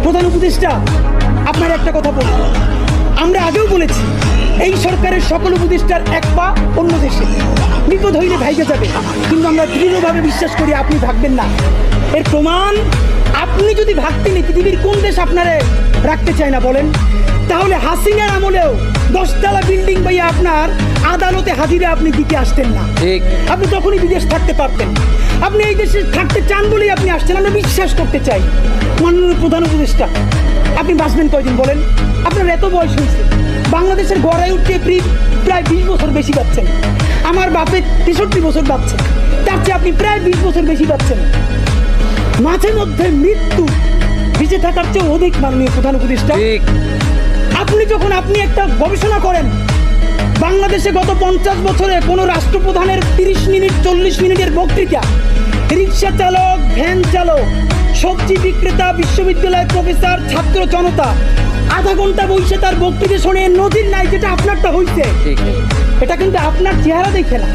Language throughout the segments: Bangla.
প্রধান উপদেষ্টা, আপনার একটা কথা বলবো, আমরা আগেও বলেছি এই সরকারের সকল উপদেষ্টার এক পা অন্য দেশে, বিপদ হইলে ভাইগে যাবে, কিন্তু আমরা দৃঢ়ভাবে বিশ্বাস করি আপনি ভাগবেন না। এর প্রমাণ, আপনি যদি ভাগতেন পৃথিবীর কোন দেশ আপনারে রাখতে চায় না বলেন? তাহলে হাসিনার আমলেও 10 তলা বিল্ডিং পাইয়া আপনার আদালতে হাজিরা আপনি দিতে আসতেন না, আপনি তখনই বিদেশ থাকতে পারতেন। আপনি এই দেশে থাকতে চান বলেই আপনি আসছেন, আমরা বিশ্বাস করতে চাই। মাননীয় প্রধান উপদেষ্টা, আপনি বাঁচবেন কয়দিন বলেন? আপনার এত বয়স হয়েছে, বাংলাদেশের গড়ায় উঠতে প্রায় 20 বছর বেশি পাচ্ছেন। আমার বাপের 63 বছর পাচ্ছে, তার চেয়ে আপনি প্রায় 20 বছর বেশি পাচ্ছেন। মাঝে মধ্যে মৃত্যু বেঁচে থাকার চেয়ে অধিক। মাননীয় প্রধান উপদেষ্টা, আপনি একটা গবেষণা করেন, বাংলাদেশে গত 50 বছরে কোনো রাষ্ট্রপ্রধানের 30 মিনিট 40 মিনিটের বক্তৃতা, রিক্সা চালক, ভ্যান চালক, সবজি বিক্রেতা, বিশ্ববিদ্যালয়ের প্রফেসর, ছাত্র জনতা আধা ঘন্টা বসে তার বক্তৃতা শুনে নজির নাই, যেটা আপনারটা হইছে। এটা কিন্তু আপনার চেহারা দেখে না,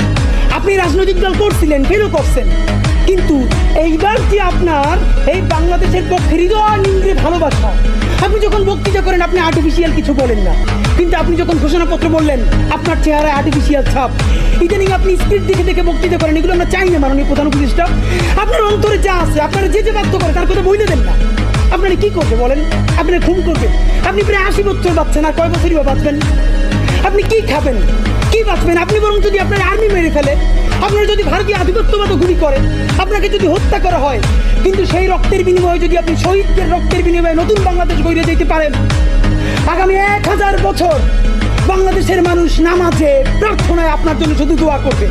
আপনি রাজনৈতিক দল করছিলেন, ফেরও করছেন, কিন্তু এইবার যে আপনার এই বাংলাদেশের পক্ষে হৃদয় নিংড়ে ভালোবাসা, আপনি যখন বক্তৃতা করেন আপনি আর্টিফিশিয়াল কিছু বলেন না, কিন্তু আপনি যখন ঘোষণাপত্র বললেন আপনার চেহারায় আর্টিফিশিয়াল ছাপ। ইদানিং আপনি স্ক্রিপ্ট দেখে দেখে বক্তৃতা করেন, এগুলো আমরা চাই না। মাননীয় প্রধান উপদেষ্টা, আপনার অন্তরে যা আছে, আপনারা যে বাধ্য করে তার কথা বলে দেন না। আপনারা কি করবে বলেন? আপনারা খুন করবে? আপনি প্রায় 80 বছর বাঁচছেন, আর কয় বছরই বা বাঁচবেন? আপনি কি খাবেন, কি বাঁচবেন? আপনি বরং যদি আপনার আর্মি মেরে ফেলে, আপনারা যদি ভারতীয় আধিপত্যবাদ গুলি করে, আপনাকে যদি হত্যা করা হয়, কিন্তু সেই রক্তের বিনিময়ে যদি আপনি শহীদদের রক্তের বিনিময়ে নতুন বাংলাদেশ গড়ে যেতে পারেন, আগামী 1000 বছর বাংলাদেশের মানুষ নামাজে প্রার্থনায় আপনার জন্য শুধু দোয়া করবে।